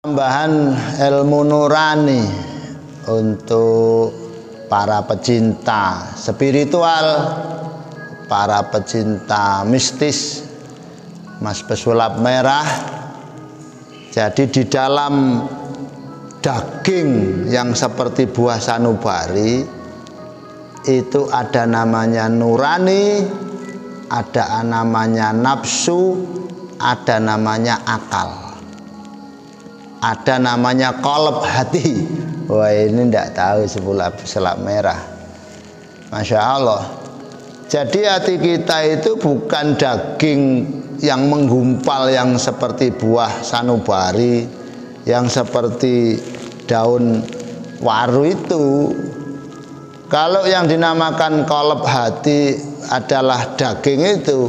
Tambahan ilmu nurani untuk para pecinta spiritual, para pecinta mistis, Mas Pesulap Merah. Jadi di dalam daging yang seperti buah sanubari itu ada namanya nurani, ada namanya nafsu, ada namanya akal, ada namanya qalb, hati. Wah, ini tidak tahu Pesulap Merah. Masya Allah. Jadi hati kita itu bukan daging yang menggumpal, yang seperti buah sanubari, yang seperti daun waru itu. Kalau yang dinamakan qalb, hati adalah daging itu,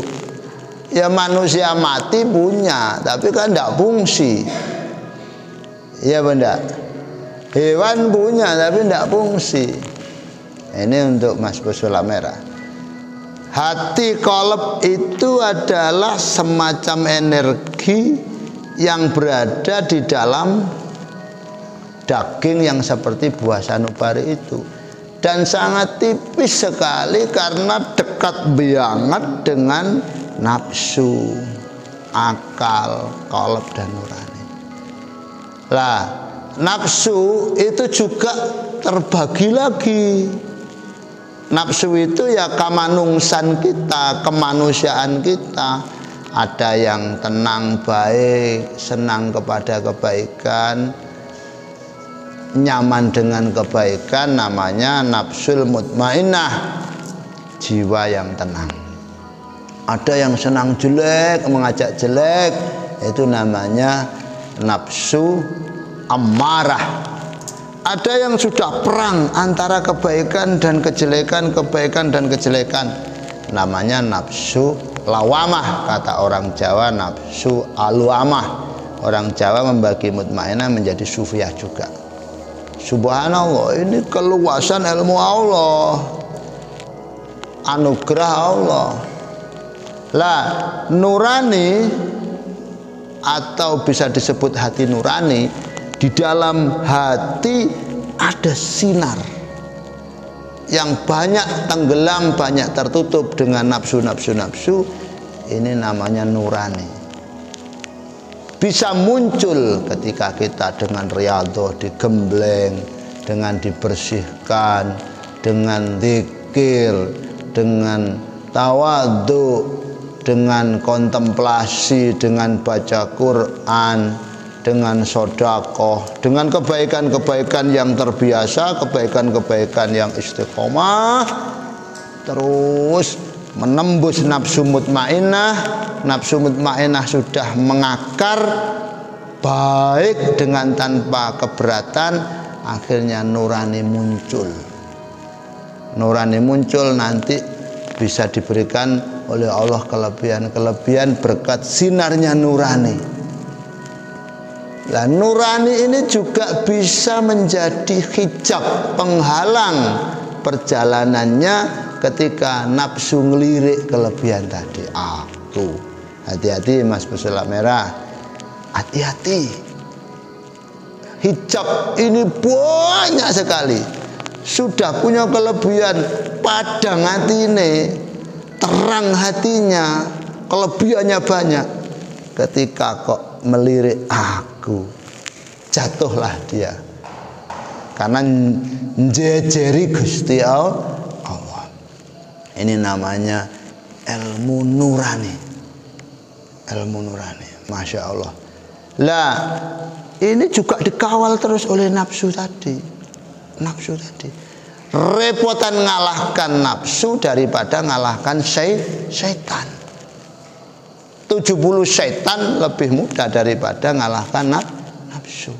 ya manusia mati punya, tapi kan tidak fungsi. Iya benda. Hewan punya tapi tidak fungsi. Ini untuk Mas Pesulap Merah. Hati qalb itu adalah semacam energi yang berada di dalam daging yang seperti buah sanubari itu, dan sangat tipis sekali karena dekat banget dengan nafsu, akal, qalb dan nurani. Lah, nafsu itu juga terbagi lagi. Nafsu itu ya kamanungsan kita, kemanusiaan kita. Ada yang tenang, baik, senang kepada kebaikan, nyaman dengan kebaikan, namanya nafsul mutmainnah, jiwa yang tenang. Ada yang senang jelek, mengajak jelek, itu namanya nafsu ammarah. Ada yang sudah perang antara kebaikan dan kejelekan, kebaikan dan kejelekan, namanya nafsu lawamah. Kata orang Jawa nafsu alwamah. Orang Jawa membagi mutmainnah menjadi sufiyah juga. Subhanallah, ini keluasan ilmu Allah, anugerah Allah. Lah, nurani atau bisa disebut hati nurani, di dalam hati ada sinar yang banyak tenggelam, banyak tertutup dengan nafsu. Ini namanya nurani. Bisa muncul ketika kita dengan riyadhah, digembleng, dengan dibersihkan, dengan zikir, dengan tawadhu, dengan kontemplasi, dengan baca Quran, dengan sedekah, dengan kebaikan-kebaikan yang terbiasa, kebaikan-kebaikan yang istiqomah, terus menembus nafsu mutmainnah. Nafsu mutmainnah sudah mengakar baik dengan tanpa keberatan, akhirnya nurani muncul. Nurani muncul nanti bisa diberikan oleh Allah kelebihan-kelebihan berkat sinarnya nurani. Nah, nurani ini juga bisa menjadi hijab, penghalang perjalanannya ketika nafsu ngelirik kelebihan tadi. Tuh, hati-hati Mas Pesulap Merah, hati-hati. Hijab ini banyak sekali. Sudah punya kelebihan, padang hati ini, terang hatinya, kelebihannya banyak. Ketika kok melirik aku, jatuhlah dia, karena njejeri Gusti Allah. Ini namanya ilmu nurani. Ilmu nurani, Masya Allah. Lah, ini juga dikawal terus oleh nafsu tadi. Nafsu tadi repotan ngalahkan nafsu daripada ngalahkan syaitan. 70 syaitan lebih mudah daripada ngalahkan nafsu.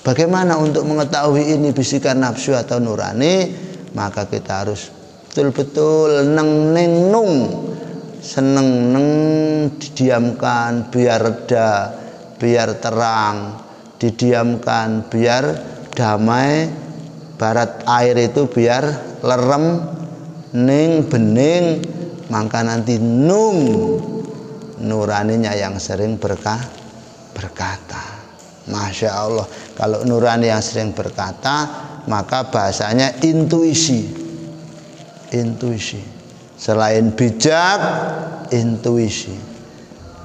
Bagaimana untuk mengetahui ini bisikan nafsu atau nurani? Maka kita harus betul-betul neng-nung, seneng-neng, didiamkan biar reda, biar terang, didiamkan biar damai, barat air itu biar lerem, ning bening, maka nanti nuraninya yang sering berkata. Masya Allah. Kalau nurani yang sering berkata, maka bahasanya intuisi. Intuisi. Selain bijak, intuisi.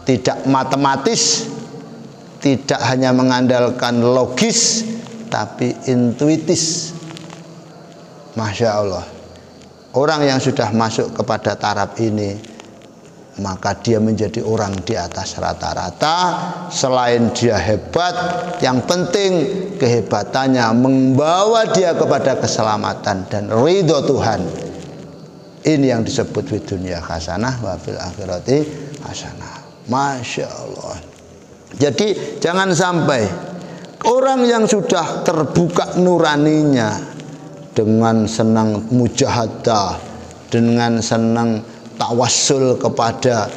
Tidak matematis, tidak hanya mengandalkan logis, tapi intuitis. Masya Allah. Orang yang sudah masuk kepada taraf ini, maka dia menjadi orang di atas rata-rata. Selain dia hebat, yang penting kehebatannya membawa dia kepada keselamatan dan ridho Tuhan. Ini yang disebut di dunia hasanah wa fil akhirati hasanah. Masya Allah. Jadi jangan sampai orang yang sudah terbuka nuraninya, dengan senang mujahadah, dengan senang tawassul kepada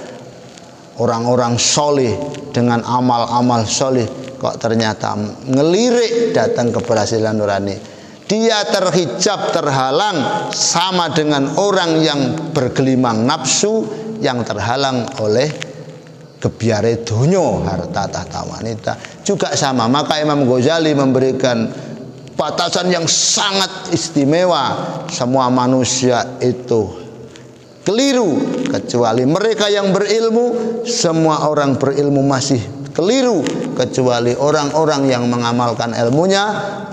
orang-orang soleh, dengan amal-amal soleh, kok ternyata ngelirik datang keberhasilan nurani. Dia terhijab, terhalang, sama dengan orang yang bergelimang nafsu, yang terhalang oleh kebiare donyo, harta tahta wanita. Juga sama. Maka Imam Ghazali memberikan batasan yang sangat istimewa. Semua manusia itu keliru kecuali mereka yang berilmu. Semua orang berilmu masih keliru kecuali orang-orang yang mengamalkan ilmunya.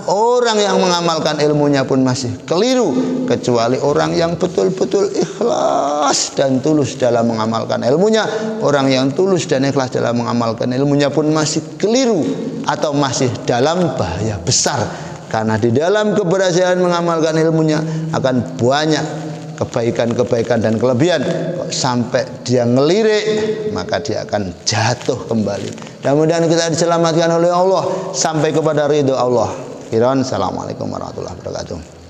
Orang yang mengamalkan ilmunya pun masih keliru kecuali orang yang betul-betul ikhlas dan tulus dalam mengamalkan ilmunya. Orang yang tulus dan ikhlas dalam mengamalkan ilmunya pun masih keliru atau masih dalam bahaya besar. Karena di dalam keberhasilan mengamalkan ilmunya akan banyak kebaikan-kebaikan dan kelebihan. Kok sampai dia ngelirik, maka dia akan jatuh kembali. Mudah-mudahan kita diselamatkan oleh Allah sampai kepada ridho Allah. Assalamualaikum warahmatullahi wabarakatuh.